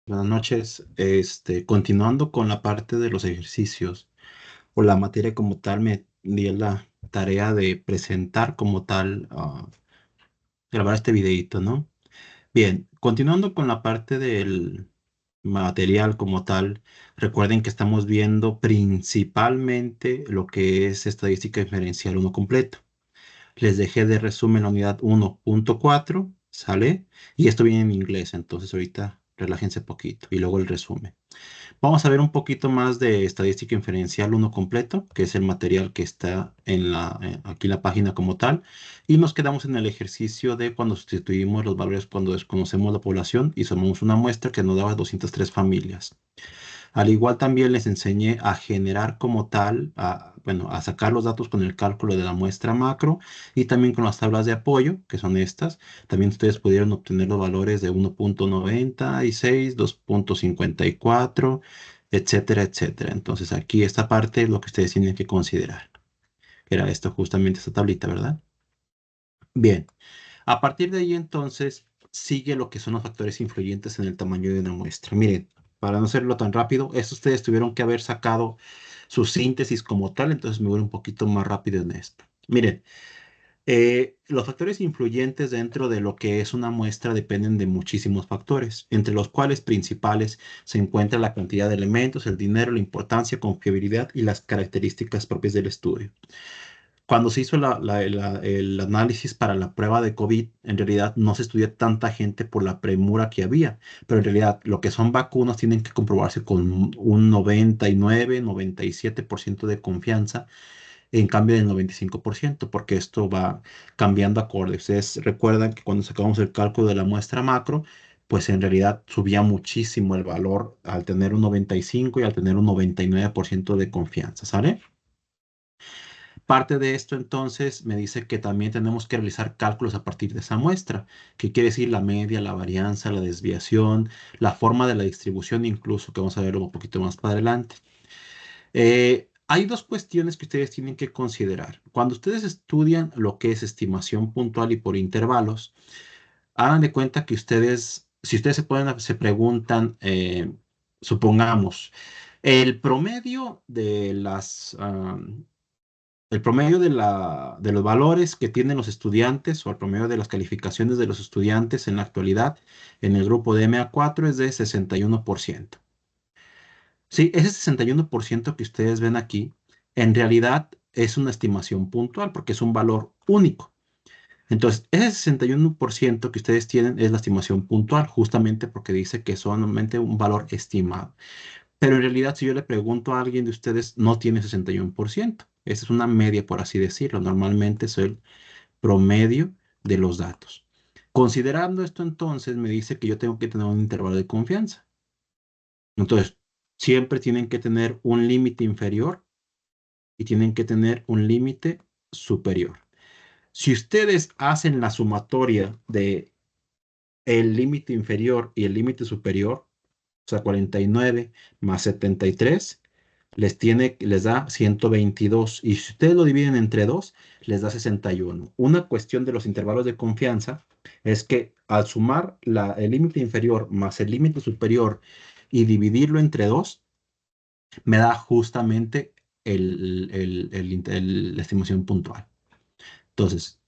Buenas noches. Continuando con la parte de los ejercicios o la materia como tal, me di la tarea de presentar como tal, grabar este videito, ¿no? Bien, continuando con la parte del material como tal, recuerden que estamos viendo principalmente lo que es estadística diferencial uno completo. Les dejé de resumen la unidad 1.4, ¿sale? Y esto viene en inglés, entonces ahorita relájense poquito y luego el resumen. Vamos a ver un poquito más de estadística inferencial uno completo, que es el material que está aquí en la página como tal. Y nos quedamos en el ejercicio de cuando sustituimos los valores cuando desconocemos la población y sumamos una muestra que nos daba 203 familias. Al igual también les enseñé a generar como tal, bueno, a sacar los datos con el cálculo de la muestra macro y también con las tablas de apoyo, que son estas. También ustedes pudieron obtener los valores de 1.96, 2.54, etcétera, etcétera. Entonces aquí esta parte es lo que ustedes tienen que considerar. Era esto justamente esta tablita, ¿verdad? Bien. A partir de ahí entonces sigue lo que son los factores influyentes en el tamaño de una muestra. Miren, para no hacerlo tan rápido, esto ustedes tuvieron que haber sacado su síntesis como tal, entonces me voy un poquito más rápido en esto. Miren, los factores influyentes dentro de lo que es una muestra dependen de muchísimos factores, entre los cuales principales se encuentra la cantidad de elementos, el dinero, la importancia, confiabilidad y las características propias del estudio. Cuando se hizo el análisis para la prueba de COVID, en realidad no se estudia tanta gente por la premura que había, pero en realidad lo que son vacunas tienen que comprobarse con un 99, 97% de confianza, en cambio del 95%, porque esto va cambiando acorde. Ustedes recuerdan que cuando sacamos el cálculo de la muestra macro, pues en realidad subía muchísimo el valor al tener un 95 y al tener un 99% de confianza, ¿sale? Parte de esto entonces me dice que también tenemos que realizar cálculos a partir de esa muestra, que quiere decir la media, la varianza, la desviación, la forma de la distribución incluso, que vamos a verlo un poquito más para adelante. Hay dos cuestiones que ustedes tienen que considerar. Cuando ustedes estudian lo que es estimación puntual y por intervalos, hagan de cuenta que ustedes, si ustedes se preguntan, supongamos, el promedio de el promedio de los valores que tienen los estudiantes o el promedio de las calificaciones de los estudiantes en la actualidad en el grupo de MA4 es de 61%. Sí, ese 61% que ustedes ven aquí, en realidad es una estimación puntual porque es un valor único. Entonces, ese 61% que ustedes tienen es la estimación puntual, justamente porque dice que es solamente un valor estimado. Pero en realidad, si yo le pregunto a alguien de ustedes, no tiene 61%. Esa es una media, por así decirlo. Normalmente es el promedio de los datos. Considerando esto, entonces, me dice que yo tengo que tener un intervalo de confianza. Entonces, siempre tienen que tener un límite inferior y tienen que tener un límite superior. Si ustedes hacen la sumatoria de el límite inferior y el límite superior, o sea, 49 más 73, les da 122. Y si ustedes lo dividen entre 2, les da 61. Una cuestión de los intervalos de confianza es que al sumar el límite inferior más el límite superior y dividirlo entre 2, me da justamente la estimación puntual. Entonces,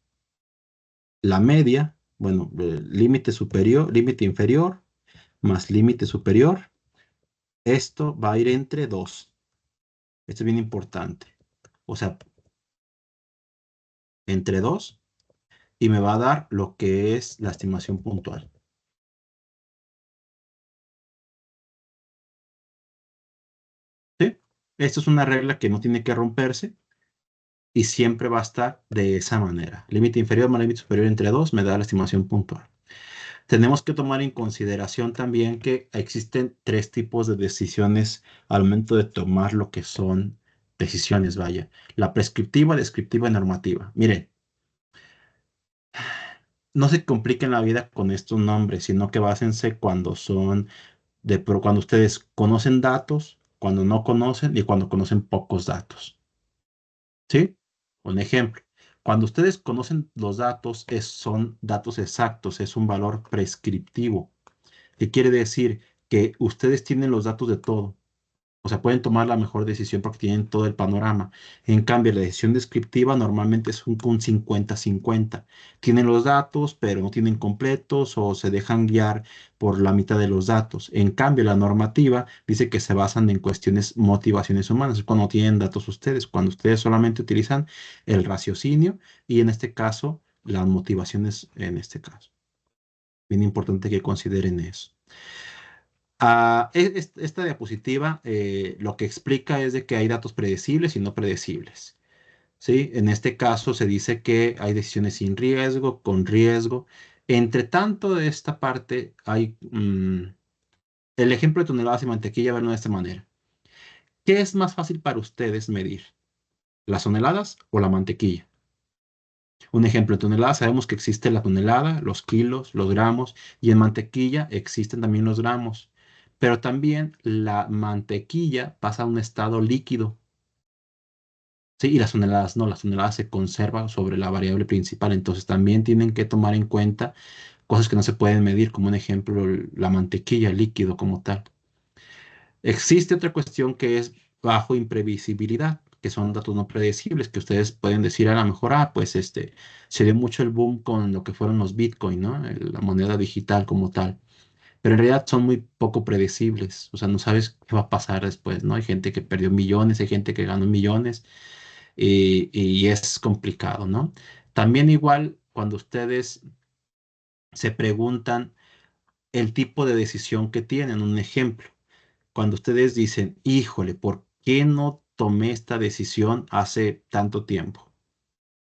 la media, bueno, límite superior, límite inferior más límite superior, esto va a ir entre 2. Esto es bien importante. O sea, entre 2 y me va a dar lo que es la estimación puntual. ¿Sí? Esto es una regla que no tiene que romperse y siempre va a estar de esa manera. Límite inferior más límite superior entre 2 me da la estimación puntual. Tenemos que tomar en consideración también que existen tres tipos de decisiones al momento de tomar lo que son decisiones, vaya. La prescriptiva, descriptiva y normativa. Miren, no se compliquen la vida con estos nombres, sino que básense cuando son cuando ustedes conocen datos, cuando no conocen y cuando conocen pocos datos. ¿Sí? Un ejemplo. Cuando ustedes conocen los datos, son datos exactos, es un valor prescriptivo. ¿Qué quiere decir? que ustedes tienen los datos de todo. O sea, pueden tomar la mejor decisión porque tienen todo el panorama. En cambio, la decisión descriptiva normalmente es un 50-50. Tienen los datos, pero no tienen completos o se dejan guiar por la mitad de los datos. En cambio, la normativa dice que se basan en cuestiones, motivaciones humanas, cuando tienen datos ustedes, cuando ustedes solamente utilizan el raciocinio y en este caso, las motivaciones en este caso. Bien importante que consideren eso. Esta diapositiva lo que explica es de que hay datos predecibles y no predecibles. ¿Sí? En este caso se dice que hay decisiones sin riesgo, con riesgo. Entre tanto de esta parte hay el ejemplo de toneladas de mantequilla, verlo de esta manera. ¿Qué es más fácil para ustedes medir? ¿Las toneladas o la mantequilla? Un ejemplo, en toneladas sabemos que existe la tonelada, los kilos, los gramos, y en mantequilla existen también los gramos. Pero también la mantequilla pasa a un estado líquido. Sí, y las toneladas no, las toneladas se conservan sobre la variable principal. Entonces también tienen que tomar en cuenta cosas que no se pueden medir, como un ejemplo, la mantequilla, el líquido como tal. Existe otra cuestión que es bajo imprevisibilidad, que son datos no predecibles, que ustedes pueden decir a lo mejor, pues se dio mucho el boom con lo que fueron los Bitcoin, ¿no? La moneda digital como tal. Pero en realidad son muy poco predecibles, o sea, no sabes qué va a pasar después, ¿no? Hay gente que perdió millones, hay gente que ganó millones y es complicado, ¿no? También igual cuando ustedes se preguntan el tipo de decisión que tienen, un ejemplo. Cuando ustedes dicen, híjole, ¿por qué no tomé esta decisión hace tanto tiempo?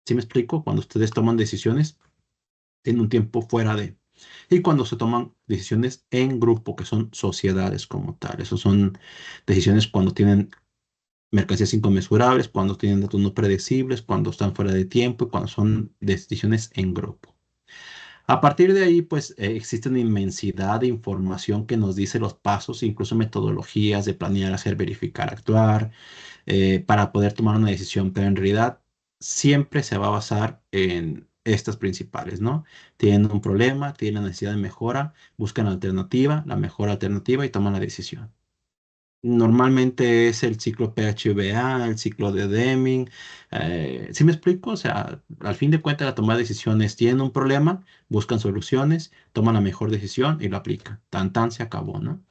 ¿Sí me explico? Cuando ustedes toman decisiones en un tiempo fuera de... Y cuando se toman decisiones en grupo, que son sociedades como tal. Esos son decisiones cuando tienen mercancías inconmensurables, cuando tienen datos no predecibles, cuando están fuera de tiempo y cuando son decisiones en grupo. A partir de ahí, pues existe una inmensidad de información que nos dice los pasos, incluso metodologías de planear, hacer, verificar, actuar, para poder tomar una decisión, pero en realidad siempre se va a basar en estas principales, ¿no? Tienen un problema, tienen necesidad de mejora, buscan alternativa, la mejor alternativa y toman la decisión. Normalmente es el ciclo PHVA, el ciclo de Deming. ¿Sí me explico? O sea, al fin de cuentas, la toma de decisiones tienen un problema, buscan soluciones, toman la mejor decisión y lo aplican. Tan tan se acabó, ¿no?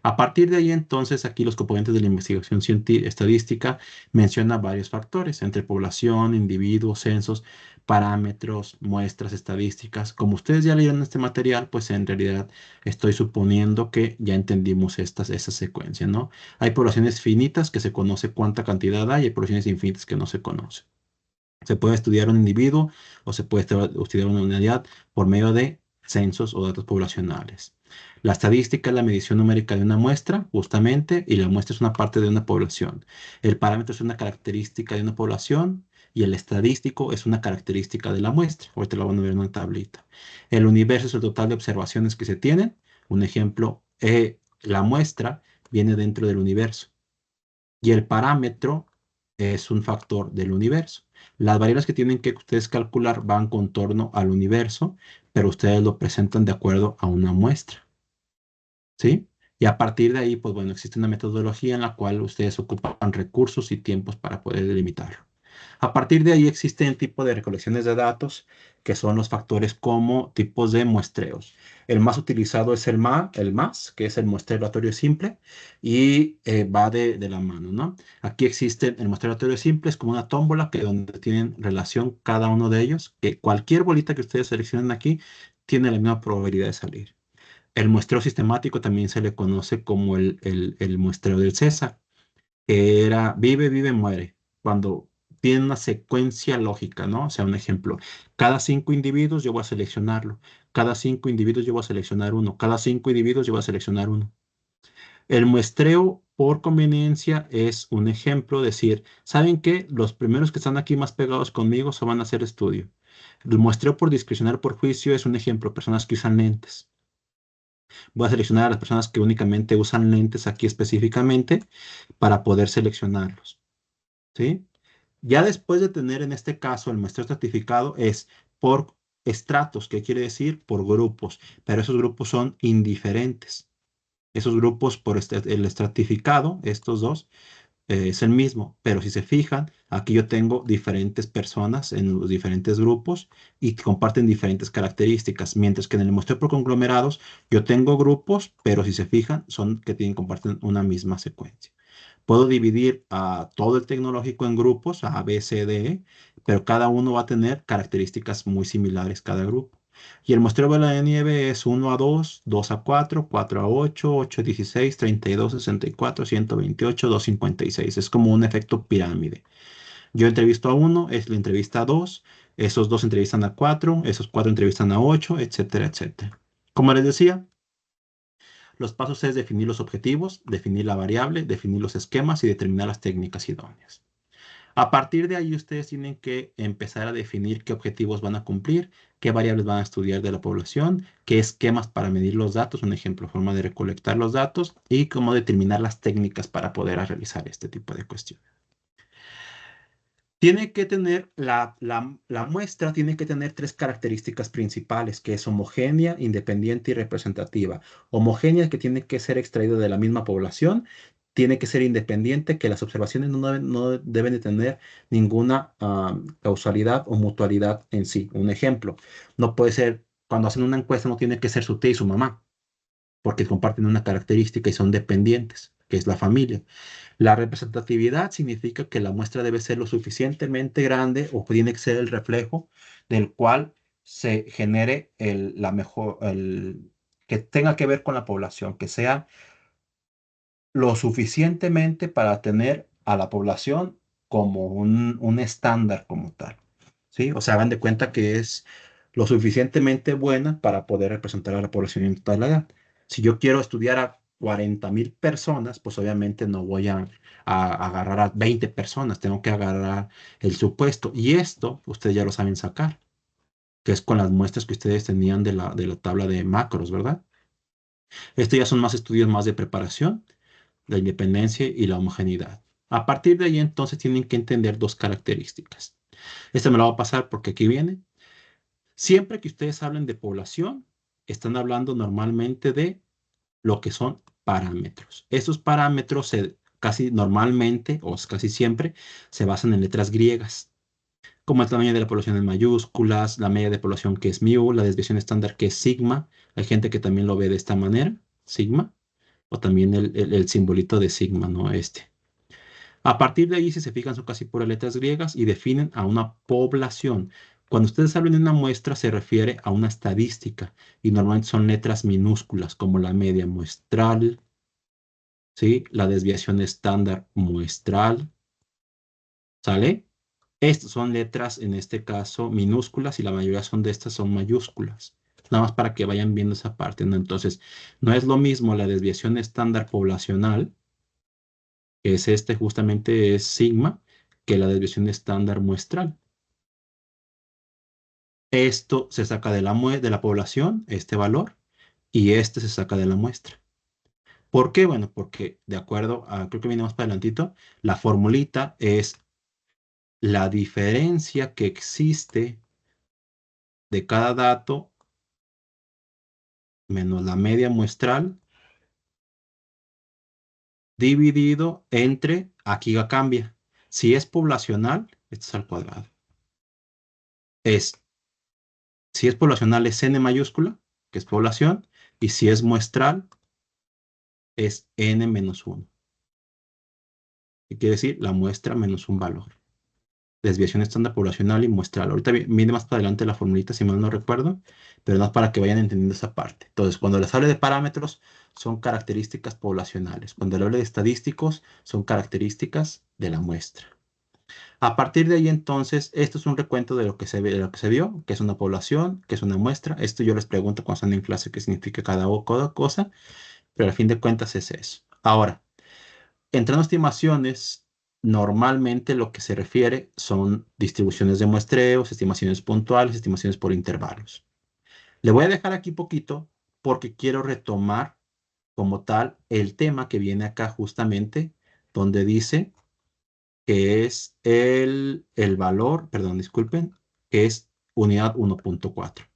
A partir de ahí, entonces, aquí los componentes de la investigación estadística mencionan varios factores, entre población, individuos, censos, parámetros, muestras estadísticas. Como ustedes ya leyeron este material, pues en realidad estoy suponiendo que ya entendimos esa secuencia, ¿no? Hay poblaciones finitas que se conoce cuánta cantidad hay, y hay poblaciones infinitas que no se conocen. Se puede estudiar un individuo o se puede estudiar una unidad por medio de censos o datos poblacionales. La estadística es la medición numérica de una muestra, justamente, y la muestra es una parte de una población. El parámetro es una característica de una población y el estadístico es una característica de la muestra. Ahorita lo van a ver en una tablita. El universo es el total de observaciones que se tienen. Un ejemplo, la muestra viene dentro del universo y el parámetro es un factor del universo. Las variables que tienen que ustedes calcular van con torno al universo, pero ustedes lo presentan de acuerdo a una muestra, ¿sí? Y a partir de ahí, pues bueno, existe una metodología en la cual ustedes ocupan recursos y tiempos para poder delimitarlo. A partir de ahí existen tipos de recolecciones de datos que son los factores como tipos de muestreos. El más utilizado es el MAS, que es el muestreo aleatorio simple, y va de la mano, ¿no? Aquí existe el muestreo aleatorio simple, es como una tómbola que donde tienen relación cada uno de ellos, que cualquier bolita que ustedes seleccionen aquí tiene la misma probabilidad de salir. El muestreo sistemático también se le conoce como el muestreo del César, que era vive, vive, muere. Cuando tiene una secuencia lógica, ¿no? O sea, un ejemplo, cada 5 individuos yo voy a seleccionarlo, cada 5 individuos yo voy a seleccionar uno, cada 5 individuos yo voy a seleccionar uno. El muestreo por conveniencia es un ejemplo, decir, ¿saben qué? Los primeros que están aquí más pegados conmigo se van a hacer estudio. El muestreo por discrecional por juicio es un ejemplo, personas que usan lentes. Voy a seleccionar a las personas que únicamente usan lentes aquí específicamente para poder seleccionarlos, ¿sí? Ya después de tener en este caso el muestreo estratificado es por estratos, que quiere decir por grupos, pero esos grupos son indiferentes. Esos grupos por el estratificado, estos dos, es el mismo, pero si se fijan, aquí yo tengo diferentes personas en los diferentes grupos y comparten diferentes características, mientras que en el muestreo por conglomerados yo tengo grupos, pero si se fijan, son que comparten una misma secuencia. Puedo dividir a todo el tecnológico en grupos, A, B, C, D, E, pero cada uno va a tener características muy similares cada grupo. Y el muestreo de la nieve es 1 a 2, 2 a 4, 4 a 8, 8 a 16, 32, 64, 128, 256. Es como un efecto pirámide. Yo entrevisto a uno, es la entrevista a dos, esos dos entrevistan a cuatro, esos cuatro entrevistan a ocho, etcétera, etcétera. Como les decía, los pasos es definir los objetivos, definir la variable, definir los esquemas y determinar las técnicas idóneas. A partir de ahí, ustedes tienen que empezar a definir qué objetivos van a cumplir, qué variables van a estudiar de la población, qué esquemas para medir los datos, un ejemplo, forma de recolectar los datos y cómo determinar las técnicas para poder realizar este tipo de cuestiones. Tiene que tener, la muestra tiene que tener tres características principales, que es homogénea, independiente y representativa. Homogénea, que tiene que ser extraída de la misma población. Tiene que ser independiente, que las observaciones no deben de tener ninguna causalidad o mutualidad en sí. Un ejemplo, no puede ser, cuando hacen una encuesta, no tiene que ser su tía y su mamá, porque comparten una característica y son dependientes, que es la familia. La representatividad significa que la muestra debe ser lo suficientemente grande o tiene que ser el reflejo del cual se genere que tenga que ver con la población, que sea lo suficientemente para tener a la población como un estándar como tal. ¿Sí? O sea, hagan de cuenta que es lo suficientemente buena para poder representar a la población en totalidad. Si yo quiero estudiar a 40,000 personas, pues obviamente no voy a agarrar a 20 personas, tengo que agarrar el supuesto. Y esto ustedes ya lo saben sacar, que es con las muestras que ustedes tenían de la tabla de macros, ¿verdad? Estos ya son más estudios más de preparación, la independencia y la homogeneidad. A partir de ahí, entonces, tienen que entender dos características. Esta me la va a pasar porque aquí viene. Siempre que ustedes hablen de población, están hablando normalmente de lo que son parámetros. Estos parámetros casi normalmente o casi siempre se basan en letras griegas, como el tamaño de la población en mayúsculas, la media de población que es mu, la desviación estándar que es sigma. Hay gente que también lo ve de esta manera, sigma, o también el simbolito de sigma, ¿no? A partir de ahí, si se fijan, son casi puras letras griegas y definen a una población. Cuando ustedes hablan de una muestra, se refiere a una estadística y normalmente son letras minúsculas como la media muestral, ¿sí? La desviación estándar muestral, ¿sale? Estas son letras, en este caso, minúsculas y la mayoría son de estas son mayúsculas. Nada más para que vayan viendo esa parte, ¿no? Entonces, no es lo mismo la desviación estándar poblacional, que es justamente es sigma, que la desviación estándar muestral. Esto se saca de la población, este valor, y este se saca de la muestra. ¿Por qué? Bueno, porque de acuerdo a, creo que viene más para adelantito, la formulita es la diferencia que existe de cada dato menos la media muestral dividido entre, aquí ya cambia. Si es poblacional, esto es al cuadrado. Si es poblacional es n mayúscula, que es población, y si es muestral es n menos 1. ¿Qué quiere decir? La muestra menos un valor. Desviación estándar poblacional y muestral. Ahorita viene más para adelante la formulita, si mal no recuerdo, pero no es para que vayan entendiendo esa parte. Entonces, cuando les hable de parámetros, son características poblacionales. Cuando les hable de estadísticos, son características de la muestra. A partir de ahí, entonces, esto es un recuento de lo que se ve, de lo que se vio, que es una población, que es una muestra. Esto yo les pregunto cuando están en clase qué significa cada cosa, pero al fin de cuentas es eso. Ahora, entrando a estimaciones, normalmente lo que se refiere son distribuciones de muestreos, estimaciones puntuales, estimaciones por intervalos. Le voy a dejar aquí poquito porque quiero retomar como tal el tema que viene acá justamente, donde dice que es el valor, perdón, disculpen, que es unidad 1.4.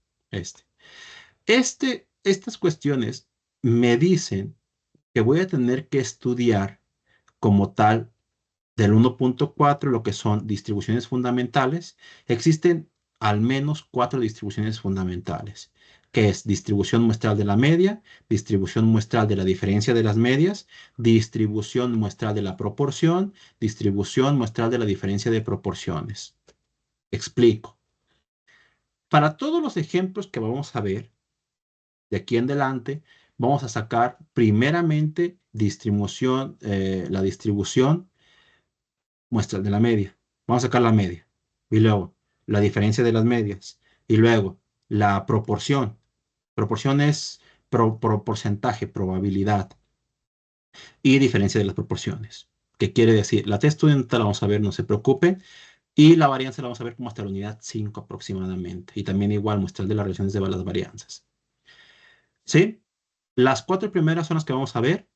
Estas cuestiones me dicen que voy a tener que estudiar como tal del 1.4 lo que son distribuciones fundamentales. Existen al menos 4 distribuciones fundamentales, que es distribución muestral de la media, distribución muestral de la diferencia de las medias, distribución muestral de la proporción, distribución muestral de la diferencia de proporciones. Explico. Para todos los ejemplos que vamos a ver de aquí en adelante, vamos a sacar primeramente la distribución muestral de la media. Vamos a sacar la media. Y luego la diferencia de las medias. Y luego la proporción. Proporción es porcentaje, probabilidad. Y diferencia de las proporciones. ¿Qué quiere decir? La test student la vamos a ver, no se preocupen. Y la varianza la vamos a ver como hasta la unidad 5 aproximadamente. Y también igual muestral de las relaciones de las varianzas. ¿Sí? Las 4 primeras son las que vamos a ver.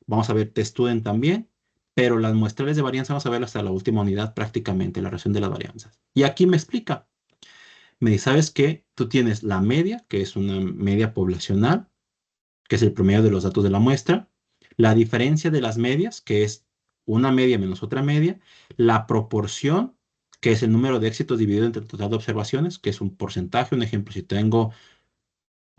Vamos a ver test student también. Pero las muestrales de varianza vamos a ver hasta la última unidad prácticamente, la relación de las varianzas. Y aquí me explica. Me dice, ¿sabes qué? Tú tienes la media, que es una media poblacional, que es el promedio de los datos de la muestra. La diferencia de las medias, que es una media menos otra media. La proporción, que es el número de éxitos dividido entre el total de observaciones, que es un porcentaje. Un ejemplo, si tengo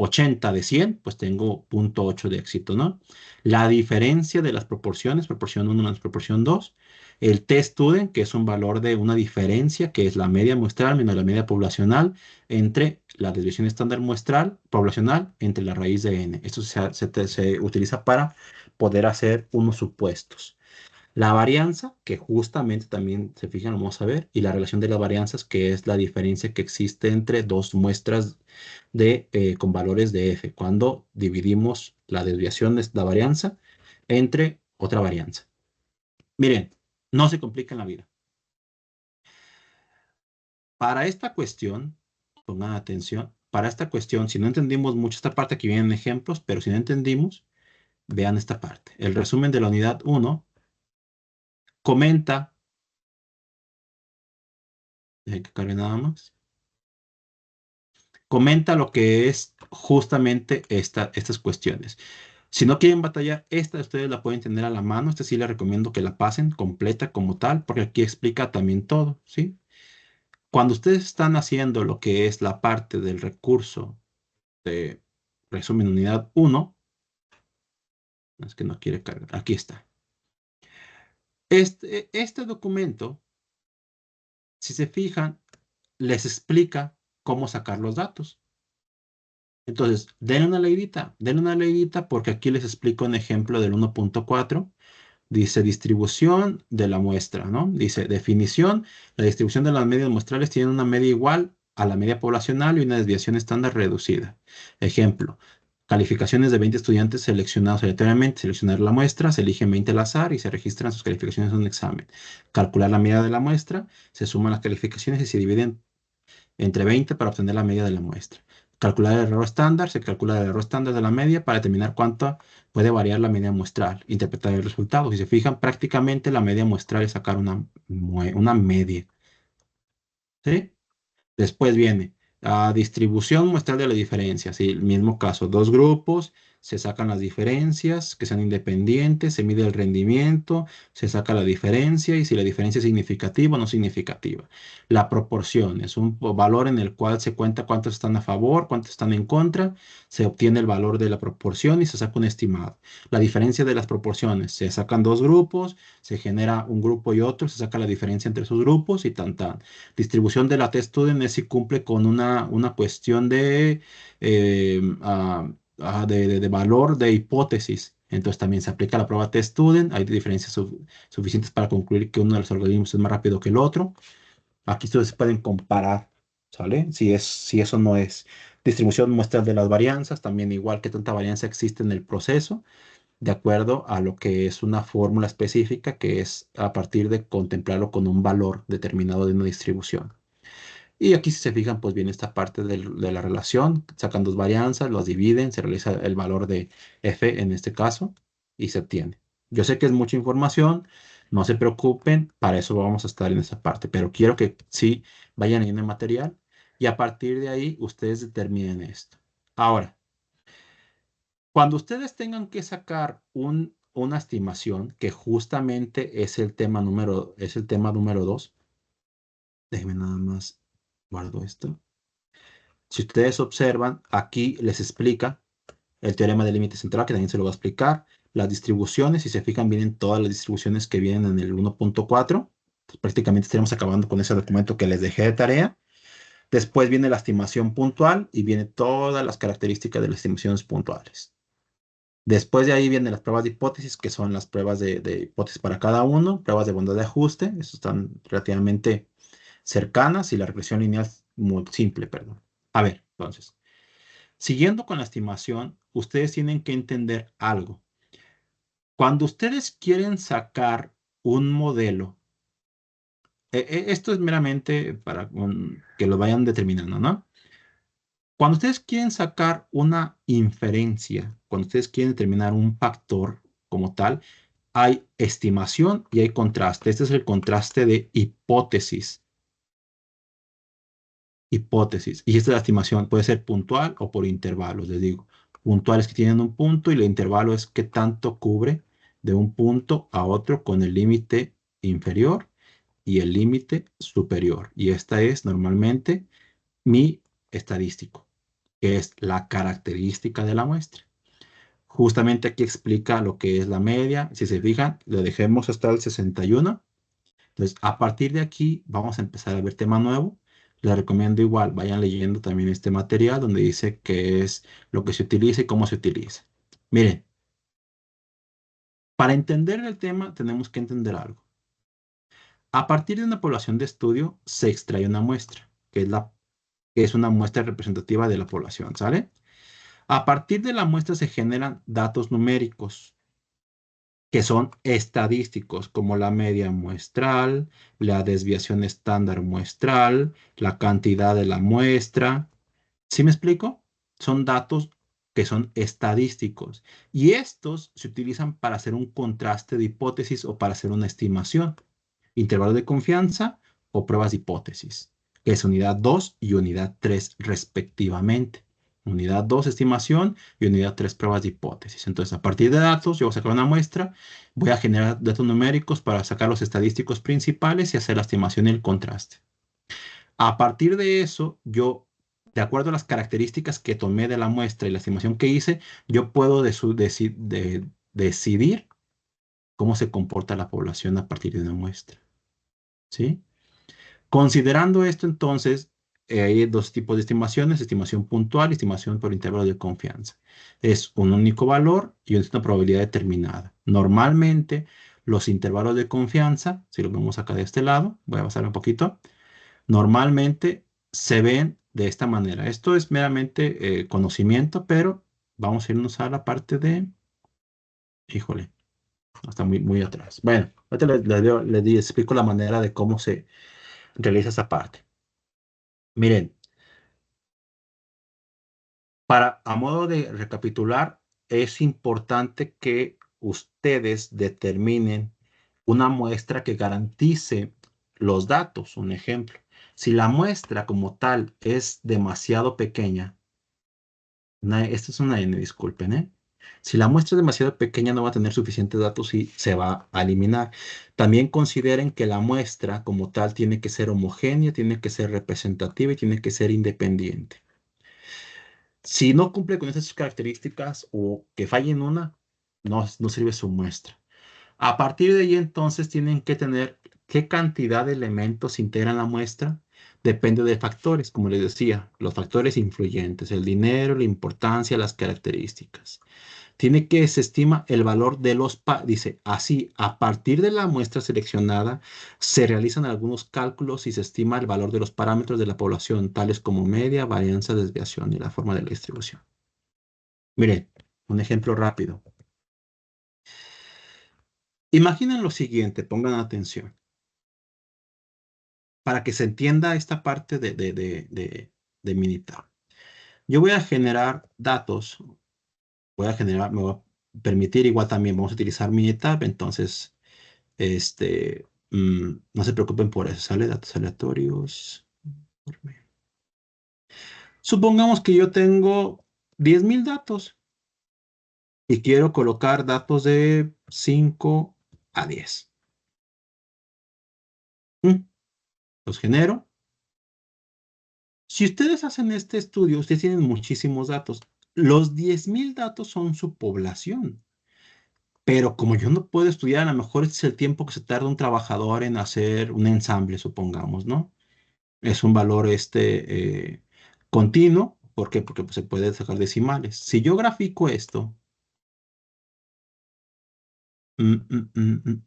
80 de 100, pues tengo 0.8 de éxito, ¿no? La diferencia de las proporciones, proporción 1 menos proporción 2. El t-student, que es un valor de una diferencia, que es la media muestral menos la media poblacional, entre la desviación estándar muestral poblacional entre la raíz de n. Esto se utiliza para poder hacer unos supuestos. La varianza, que justamente también se fijan, lo vamos a ver, y la relación de las varianzas, que es la diferencia que existe entre dos muestras con valores de f, cuando dividimos la desviación de la varianza entre otra varianza. Miren, no se complica en la vida. Para esta cuestión, pongan atención, para esta cuestión, si no entendimos mucho esta parte, aquí vienen ejemplos, pero si no entendimos, vean esta parte. El resumen de la unidad 1 comenta, dejen que cargue nada más. Comenta lo que es justamente estas cuestiones. Si no quieren batallar, esta ustedes la pueden tener a la mano. Esta sí les recomiendo que la pasen completa como tal, porque aquí explica también todo, ¿sí? Cuando ustedes están haciendo lo que es la parte del recurso de resumen unidad 1, es que no quiere cargar, aquí está. Este documento, si se fijan, les explica cómo sacar los datos. Entonces, denle una leidita porque aquí les explico un ejemplo del 1.4. Dice distribución de la muestra, ¿no? Dice definición, la distribución de las medias muestrales tiene una media igual a la media poblacional y una desviación estándar reducida. Ejemplo, calificaciones de 20 estudiantes seleccionados aleatoriamente, seleccionar la muestra, se eligen 20 al azar y se registran sus calificaciones en un examen. Calcular la media de la muestra, se suman las calificaciones y se dividen entre 20 para obtener la media de la muestra. Calcular el error estándar, se calcula el error estándar de la media para determinar cuánto puede variar la media muestral. Interpretar el resultado. Si se fijan, prácticamente la media muestral es sacar una media. ¿Sí? Después viene la distribución muestral de la diferencia. Sí, el mismo caso, dos grupos, se sacan las diferencias que sean independientes, se mide el rendimiento, se saca la diferencia y si la diferencia es significativa o no significativa. La proporción es un valor en el cual se cuenta cuántos están a favor, cuántos están en contra, se obtiene el valor de la proporción y se saca un estimado. La diferencia de las proporciones, se sacan dos grupos, se genera un grupo y otro, se saca la diferencia entre esos grupos y tan tan. Distribución de la test student es si cumple con una cuestión de valor de hipótesis. Entonces también se aplica la prueba test student. Hay diferencias suficientes para concluir que uno de los algoritmos es más rápido que el otro. Aquí ustedes pueden comparar, ¿sale? Si eso no es distribución muestral de las varianzas, también igual que tanta varianza existe en el proceso de acuerdo a lo que es una fórmula específica, que es a partir de contemplarlo con un valor determinado de una distribución. Y aquí, si se fijan, pues viene esta parte de la relación, sacan dos varianzas, los dividen, se realiza el valor de f en este caso y se obtiene. Yo sé que es mucha información, no se preocupen, para eso vamos a estar en esa parte, pero quiero que sí vayan en el material y a partir de ahí ustedes determinen esto. Ahora, Cuando ustedes tengan que sacar una estimación, que justamente es el tema número 2, déjenme nada más guardo esto. Si ustedes observan, aquí les explica el teorema del límite central, que también se lo va a explicar. Las distribuciones, si se fijan, vienen todas las distribuciones que vienen en el 1.4. Prácticamente estaremos acabando con ese documento que les dejé de tarea. Después viene la estimación puntual y viene todas las características de las estimaciones puntuales. Después de ahí vienen las pruebas de hipótesis, que son las pruebas de hipótesis para cada uno, pruebas de bondad de ajuste, eso están relativamente cercanas, y la regresión lineal muy simple, perdón. A ver, entonces, siguiendo con la estimación, ustedes tienen que entender algo. Cuando ustedes quieren sacar un modelo, esto es meramente para que lo vayan determinando, ¿no? Cuando ustedes quieren sacar una inferencia, cuando ustedes quieren determinar un factor como tal, hay estimación y hay contraste. Este es el contraste de hipótesis. Hipótesis. Y esta es la estimación. Puede ser puntual o por intervalos, les digo. Puntual es que tienen un punto y el intervalo es que tanto cubre de un punto a otro con el límite inferior y el límite superior. Y esta es normalmente mi estadístico, que es la característica de la muestra. Justamente aquí explica lo que es la media. Si se fijan, lo dejemos hasta el 61. Entonces, a partir de aquí vamos a empezar a ver tema nuevo. Les recomiendo igual, vayan leyendo también este material donde dice qué es lo que se utiliza y cómo se utiliza. Miren, para entender el tema tenemos que entender algo. A partir de una población de estudio se extrae una muestra, que es una muestra representativa de la población, ¿sale? A partir de la muestra se generan datos numéricos, que son estadísticos, como la media muestral, la desviación estándar muestral, la cantidad de la muestra. ¿Sí me explico? Son datos que son estadísticos, y estos se utilizan para hacer un contraste de hipótesis o para hacer una estimación, intervalo de confianza o pruebas de hipótesis, que es unidad 2 y unidad 3 respectivamente. Unidad 2 estimación y unidad 3 pruebas de hipótesis. Entonces, a partir de datos, yo voy a sacar una muestra, voy a generar datos numéricos para sacar los estadísticos principales y hacer la estimación y el contraste. A partir de eso, de acuerdo a las características que tomé de la muestra y la estimación que hice, yo puedo decidir cómo se comporta la población a partir de una muestra. ¿Sí? Considerando esto, entonces, hay dos tipos de estimaciones: estimación puntual y estimación por intervalo de confianza. Es un único valor y es una probabilidad determinada. Normalmente, los intervalos de confianza, si lo vemos acá de este lado, voy a pasar un poquito, normalmente se ven de esta manera. Esto es meramente conocimiento, pero vamos a irnos a la parte de, híjole, está muy, muy atrás. Bueno, ahorita les explico la manera de cómo se realiza esa parte. Miren, a modo de recapitular, es importante que ustedes determinen una muestra que garantice los datos. Un ejemplo, si la muestra como tal es demasiado pequeña, esta es una N, disculpen, ¿eh? Si la muestra es demasiado pequeña, no va a tener suficientes datos y se va a eliminar. También consideren que la muestra como tal tiene que ser homogénea, tiene que ser representativa y tiene que ser independiente. Si no cumple con esas características o que falle en una, no sirve su muestra. A partir de ahí, entonces, tienen que tener qué cantidad de elementos integran la muestra. Depende de factores, como les decía, los factores influyentes: el dinero, la importancia, las características. Se estima el valor de dice, así, a partir de la muestra seleccionada, se realizan algunos cálculos y se estima el valor de los parámetros de la población, tales como media, varianza, desviación y la forma de la distribución. Miren, un ejemplo rápido. Imaginen lo siguiente, pongan atención, para que se entienda esta parte de Minitab. Yo voy a generar datos, me voy a permitir igual también, vamos a utilizar Minitab, entonces no se preocupen por eso, ¿sale? Datos aleatorios. Supongamos que yo tengo 10,000 datos. y quiero colocar datos de 5 a 10. Los genero. Si ustedes hacen este estudio, ustedes tienen muchísimos datos. Los 10,000 datos son su población. Pero como yo no puedo estudiar, a lo mejor este es el tiempo que se tarda un trabajador en hacer un ensamble, supongamos, ¿no? Es un valor continuo. ¿Por qué? Porque pues, se puede sacar decimales. Si yo grafico esto, mm, mm,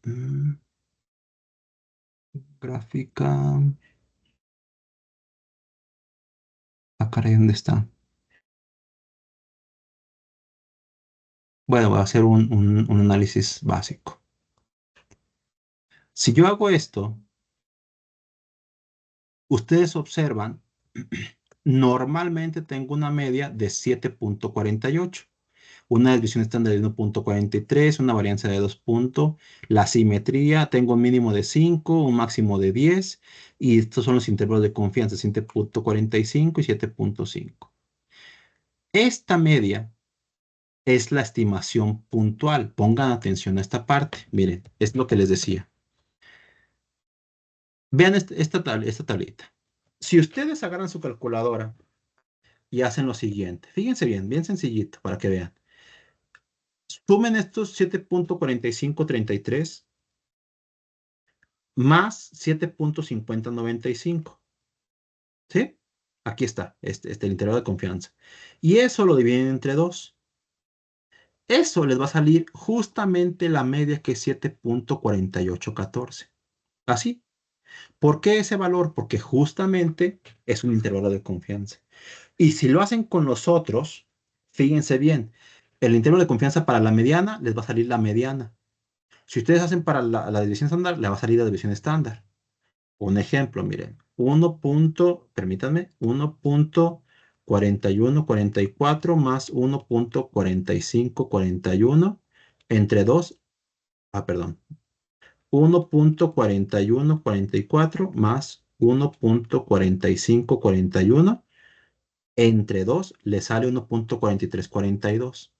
mm, gráfica, caray, ¿dónde está? Bueno, voy a hacer un análisis básico. Si yo hago esto, ustedes observan, normalmente tengo una media de 7,48, una desviación estándar de 1,43, una varianza de 2 puntos, la simetría, tengo un mínimo de 5, un máximo de 10, y estos son los intervalos de confianza, 7,45 y 7,5. Esta media es la estimación puntual. Pongan atención a esta parte. Miren, es lo que les decía. Vean esta tablita. Si ustedes agarran su calculadora y hacen lo siguiente, fíjense bien, bien sencillito para que vean. Sumen estos 7,4533 más 7,5095. ¿Sí? Aquí está, el intervalo de confianza. Y eso lo dividen entre 2. Eso les va a salir justamente la media que es 7,4814. Así. ¿Por qué ese valor? Porque justamente es un intervalo de confianza. Y si lo hacen con los otros, fíjense bien, el intervalo de confianza para la mediana les va a salir la mediana. Si ustedes hacen para la división estándar, le va a salir la división estándar. Un ejemplo, miren, permítanme, 1,4144 más 1,4541 entre 2, perdón, 1,4144 más 1,4541 entre 2 le sale 1,4342.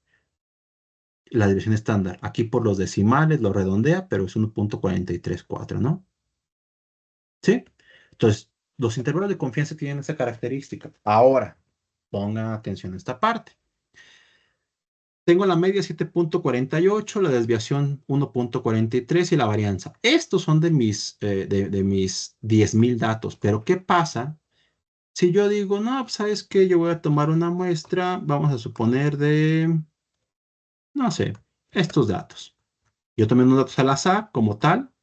La división estándar. Aquí por los decimales lo redondea, pero es 1,4334, ¿no? ¿Sí? Entonces, los intervalos de confianza tienen esa característica. Ahora, pongan atención a esta parte. Tengo la media 7,48, la desviación 1,43 y la varianza. Estos son de mis 10,000 datos. Pero, ¿qué pasa si yo digo, no, pues, ¿sabes qué? Yo voy a tomar una muestra, vamos a suponer no sé, estos datos. Yo tomé unos datos al azar como tal,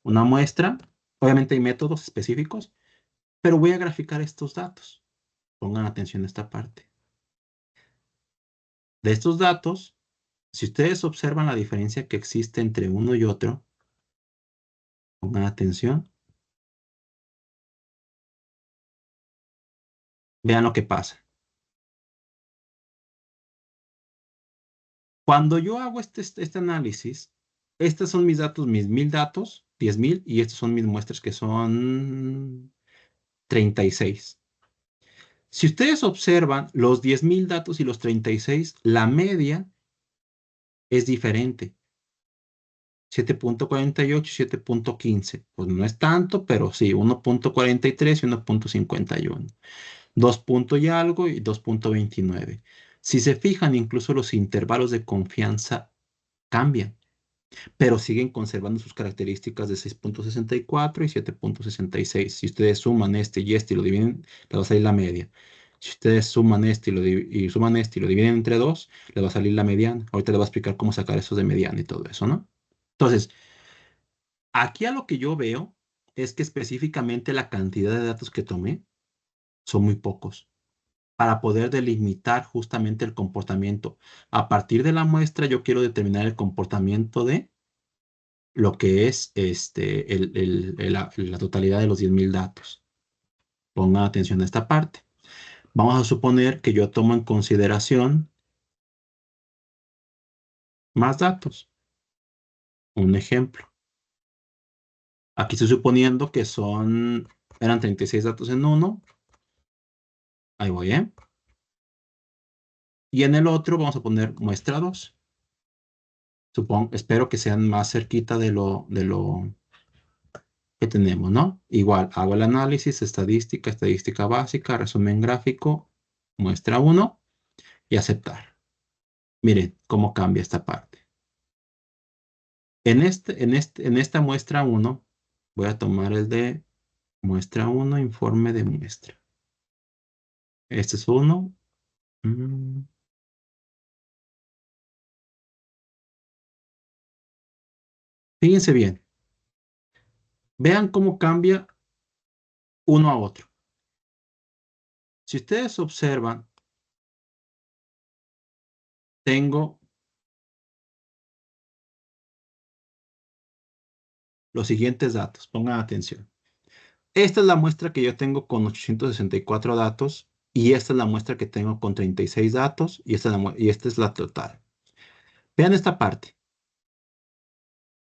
una muestra. Obviamente hay métodos específicos, pero voy a graficar estos datos. Pongan atención a esta parte. De estos datos, si ustedes observan la diferencia que existe entre uno y otro, pongan atención, vean lo que pasa. Cuando yo hago este análisis, estos son mis datos, mis 1,000 datos, 10,000, y estos son mis muestras que son 36. Si ustedes observan los 10,000 datos y los 36, la media es diferente. 7,48 y 7,15. Pues no es tanto, pero sí, 1,43 y 1,51. 2 puntos y algo y 2,29. Si se fijan, incluso los intervalos de confianza cambian, pero siguen conservando sus características de 6,64 y 7,66. Si ustedes suman este y este y lo dividen, les va a salir la media. Si ustedes suman este y suman este y lo dividen entre 2, les va a salir la mediana. Ahorita les voy a explicar cómo sacar esos de mediana y todo eso, ¿no? Entonces, aquí a lo que yo veo es que específicamente la cantidad de datos que tomé son muy pocos para poder delimitar justamente el comportamiento. A partir de la muestra, yo quiero determinar el comportamiento de lo que es la totalidad de los 10,000 datos. Pongan atención a esta parte. Vamos a suponer que yo tomo en consideración más datos. Un ejemplo. Aquí estoy suponiendo que eran 36 datos en uno. Ahí voy, ¿eh? Y en el otro vamos a poner muestra 2. Espero que sean más cerquita de lo que tenemos, ¿no? Igual, hago el análisis, estadística básica, resumen gráfico, muestra 1 y aceptar. Miren cómo cambia esta parte. En esta muestra 1, voy a tomar el de muestra 1, informe de muestra. Este es 1. Fíjense bien. Vean cómo cambia uno a otro. Si ustedes observan, tengo los siguientes datos. Pongan atención. Esta es la muestra que yo tengo con 864 datos y esta es la muestra que tengo con 36 datos y esta es la total. Vean esta parte.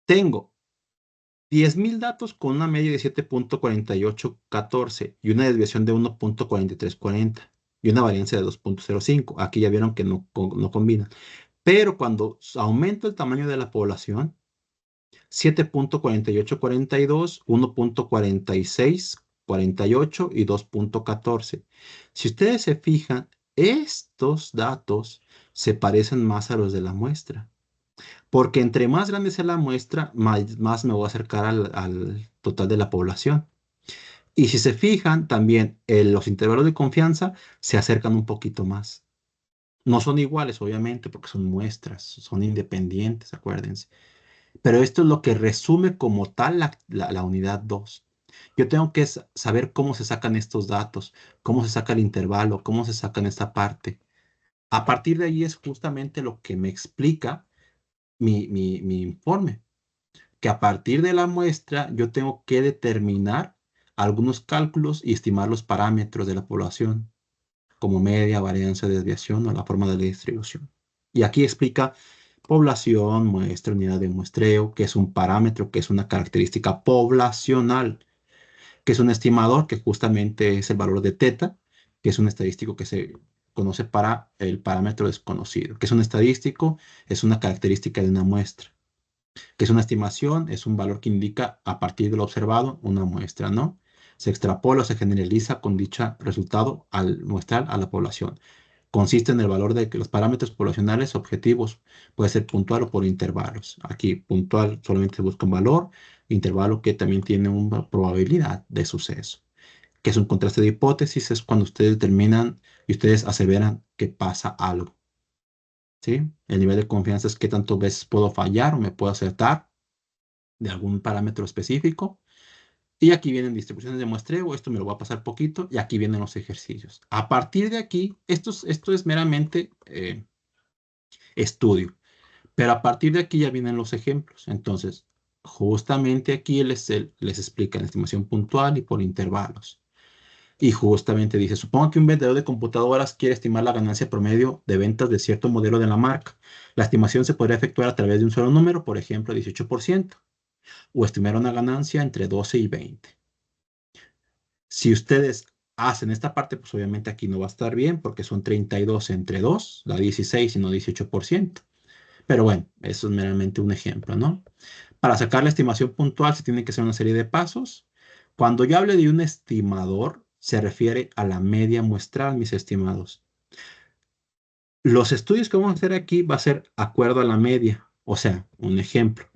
Tengo 10.000 datos con una media de 7.4814 y una desviación de 1.4340 y una varianza de 2.05. Aquí ya vieron que no combina. Pero cuando aumento el tamaño de la población, 7.4842, 1.4648 y 2.14. Si ustedes se fijan, estos datos se parecen más a los de la muestra, porque entre más grande sea la muestra, más me voy a acercar al total de la población. Y si se fijan, también los intervalos de confianza se acercan un poquito más. No son iguales, obviamente, porque son muestras, son independientes, acuérdense. Pero esto es lo que resume como tal la unidad 2. Yo tengo que saber cómo se sacan estos datos, cómo se saca el intervalo, cómo se sacan esta parte. A partir de ahí es justamente lo que me explica mi informe, que a partir de la muestra yo tengo que determinar algunos cálculos y estimar los parámetros de la población, como media, varianza, desviación o la forma de la distribución. Y aquí explica población, muestra, unidad de muestreo, que es un parámetro, que es una característica poblacional, que es un estimador, que justamente es el valor de teta, que es un estadístico que se conoce para el parámetro desconocido, que es un estadístico, es una característica de una muestra, que es una estimación, es un valor que indica a partir de lo observado una muestra, ¿no? Se extrapola o se generaliza con dicho resultado al muestrar a la población. Consiste en el valor de que los parámetros poblacionales objetivos puede ser puntual o por intervalos. Aquí puntual solamente se busca un valor, intervalo que también tiene una probabilidad de suceso. Que es un contraste de hipótesis, es cuando ustedes determinan y ustedes aseveran que pasa algo. ¿Sí? El nivel de confianza es qué tantas veces puedo fallar o me puedo acertar de algún parámetro específico. Y aquí vienen distribuciones de muestreo, esto me lo voy a pasar poquito, y aquí vienen los ejercicios. A partir de aquí, esto es meramente estudio, pero a partir de aquí ya vienen los ejemplos. Entonces, justamente aquí les explica la estimación puntual y por intervalos. Y justamente dice, supongo que un vendedor de computadoras quiere estimar la ganancia promedio de ventas de cierto modelo de la marca. La estimación se podría efectuar a través de un solo número, por ejemplo, 18%, o estimar una ganancia entre 12 y 20. Si ustedes hacen esta parte, pues obviamente aquí no va a estar bien porque son 32 entre 2, da 16 y no 18%. Pero bueno, eso es meramente un ejemplo, ¿no? Para sacar la estimación puntual se tiene que hacer una serie de pasos. Cuando yo hable de un estimador, se refiere a la media muestral, mis estimados. Los estudios que vamos a hacer aquí va a ser acuerdo a la media. O sea, un ejemplo.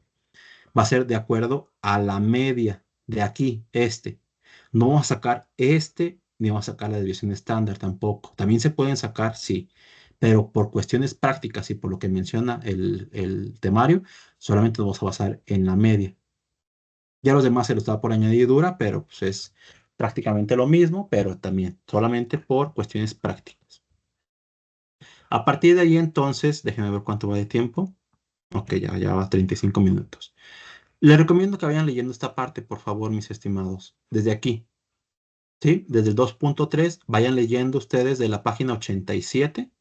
Va a ser de acuerdo a la media de aquí, este. No vamos a sacar este, ni vamos a sacar la desviación estándar tampoco. También se pueden sacar, sí, pero por cuestiones prácticas y por lo que menciona el temario, solamente nos vamos a basar en la media. Ya los demás se los da por añadidura, pero pues es prácticamente lo mismo, pero también solamente por cuestiones prácticas. A partir de ahí entonces, déjenme ver cuánto va de tiempo. Ok, ya va 35 minutos. Les recomiendo que vayan leyendo esta parte, por favor, mis estimados. Desde aquí, ¿sí? Desde el 2.3, vayan leyendo ustedes de la página 87.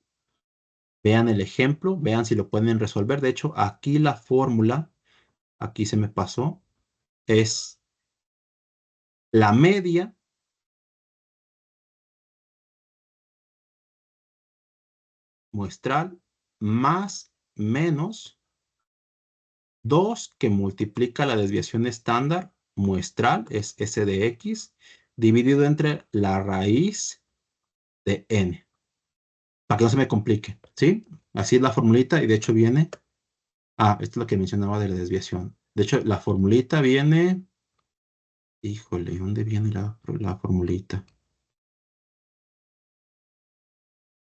Vean el ejemplo, vean si lo pueden resolver. De hecho, aquí la fórmula, aquí se me pasó, es la media muestral más menos 2 que multiplica la desviación estándar muestral, es S de X, dividido entre la raíz de N. Para que no se me complique, ¿sí? Así es la formulita y de hecho viene... Ah, esto es lo que mencionaba de la desviación. De hecho, la formulita viene... Híjole, ¿dónde viene la formulita?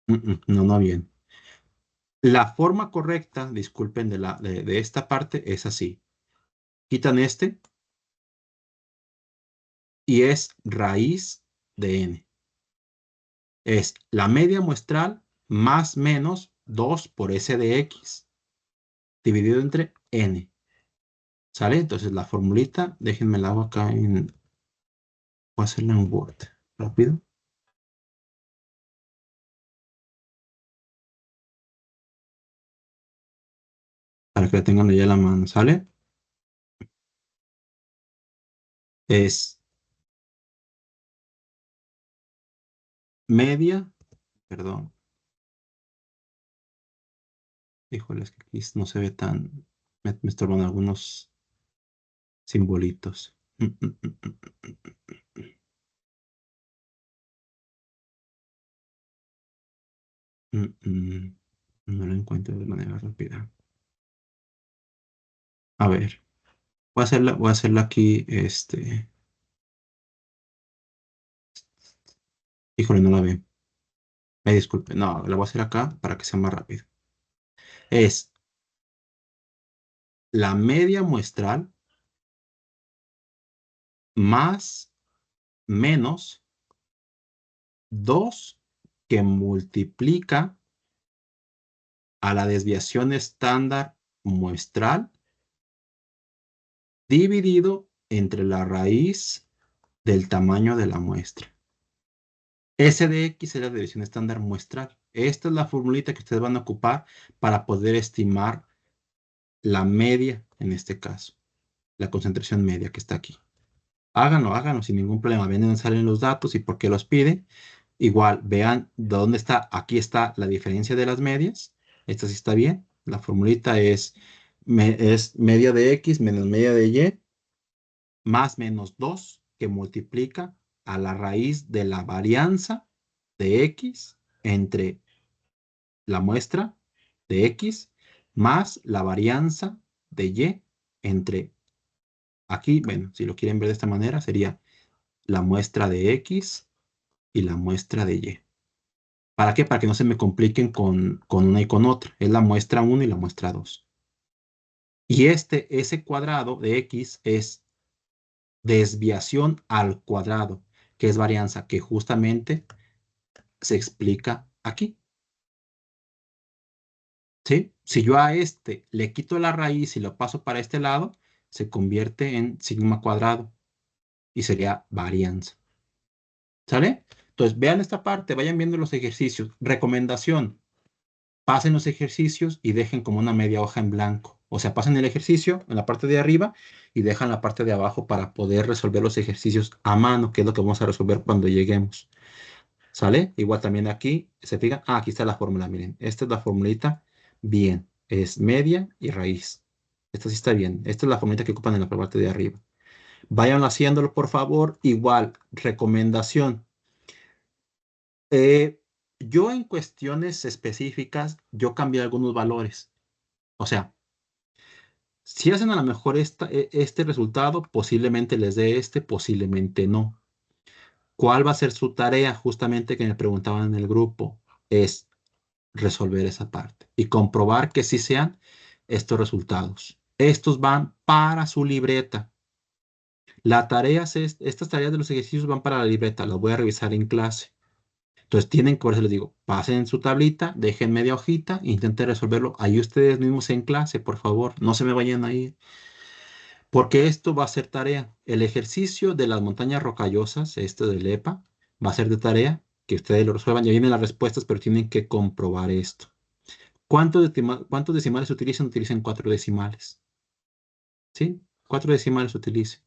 No, no viene. La forma correcta, disculpen, de esta parte es así. Quitan este y es raíz de n. Es la media muestral más menos 2 por S de X dividido entre n. ¿Sale? Entonces la formulita, déjenme la hago acá en... Voy a hacerla en Word. Rápido. Para que la tengan ya a la mano. ¿Sale? Es media, perdón. Híjole, es que aquí no se ve tan... Me estorban algunos simbolitos. No lo encuentro de manera rápida. A ver, voy a hacerla aquí, híjole, no la veo. Disculpe, no, la voy a hacer acá para que sea más rápido. Es la media muestral más menos 2 que multiplica a la desviación estándar muestral dividido entre la raíz del tamaño de la muestra. S de X es la desviación estándar muestral. Esta es la formulita que ustedes van a ocupar para poder estimar la media en este caso, la concentración media que está aquí. Háganlo sin ningún problema. Ven dónde salen los datos y por qué los pide. Igual, vean de dónde está. Aquí está la diferencia de las medias. Esta sí está bien. La formulita es media de X menos media de Y más menos 2 que multiplica a la raíz de la varianza de X entre la muestra de X más la varianza de Y entre aquí, bueno, si lo quieren ver de esta manera, sería la muestra de X y la muestra de Y. ¿Para qué? Para que no se me compliquen con una y con otra. Es la muestra 1 y la muestra 2. Y ese cuadrado de X es desviación al cuadrado, que es varianza, que justamente se explica aquí. ¿Sí? Si yo a este le quito la raíz y lo paso para este lado, se convierte en sigma cuadrado y sería varianza. ¿Sale? Entonces, vean esta parte, vayan viendo los ejercicios. Recomendación, pasen los ejercicios y dejen como una media hoja en blanco. O sea, pasen el ejercicio en la parte de arriba y dejan la parte de abajo para poder resolver los ejercicios a mano, que es lo que vamos a resolver cuando lleguemos. ¿Sale? Igual también aquí, se fijan, aquí está la fórmula, miren, esta es la formulita, bien, es media y raíz. Esta sí está bien, esta es la formulita que ocupan en la parte de arriba. Vayan haciéndolo, por favor. Igual, recomendación. Yo en cuestiones específicas, yo cambié algunos valores. O sea, si hacen a lo mejor este resultado, posiblemente les dé este, posiblemente no. ¿Cuál va a ser su tarea? Justamente que me preguntaban en el grupo, es resolver esa parte y comprobar que sí sean estos resultados. Estos van para su libreta. Estas tareas de los ejercicios van para la libreta, las voy a revisar en clase. Entonces tienen que, por eso les digo, pasen en su tablita, dejen media hojita, intenten resolverlo ahí ustedes mismos en clase, por favor, no se me vayan a ir. Porque esto va a ser tarea. El ejercicio de las montañas rocallosas, este del EPA, va a ser de tarea, que ustedes lo resuelvan. Ya vienen las respuestas, pero tienen que comprobar esto. ¿Cuántos decimales se utilizan? Utilicen 4 decimales. ¿Sí? 4 decimales utilicen.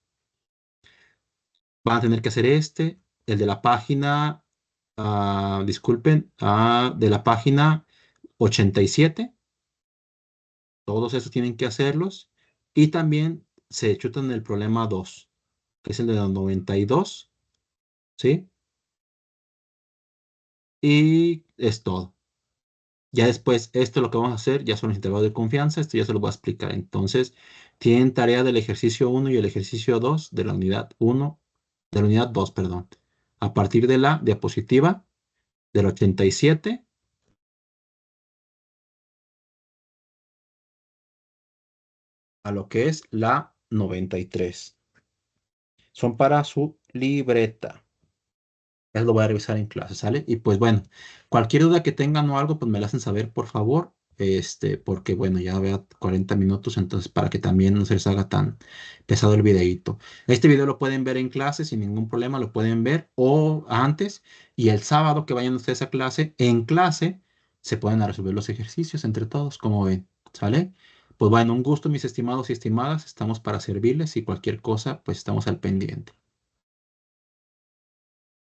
Van a tener que hacer el de la página, disculpen, de la página 87, todos esos tienen que hacerlos. Y también se chutan el problema 2, que es el de los 92, ¿sí? Y es todo. Ya después, esto lo que vamos a hacer ya son los intervalos de confianza, esto ya se lo voy a explicar. Entonces, tienen tarea del ejercicio 1 y el ejercicio 2 de la unidad 1, de la unidad 2, perdón. A partir de la diapositiva del 87 a lo que es la 93. Son para su libreta. Eso lo voy a revisar en clase, ¿sale? Y pues bueno, cualquier duda que tengan o algo, pues me la hacen saber, por favor. Porque bueno, ya veo 40 minutos, entonces para que también no se les haga tan pesado el videíto. Este video lo pueden ver en clase sin ningún problema, lo pueden ver o antes. Y el sábado que vayan ustedes a clase, en clase se pueden resolver los ejercicios entre todos, como ven, ¿sale? Pues bueno, un gusto, mis estimados y estimadas. Estamos para servirles y cualquier cosa, pues estamos al pendiente.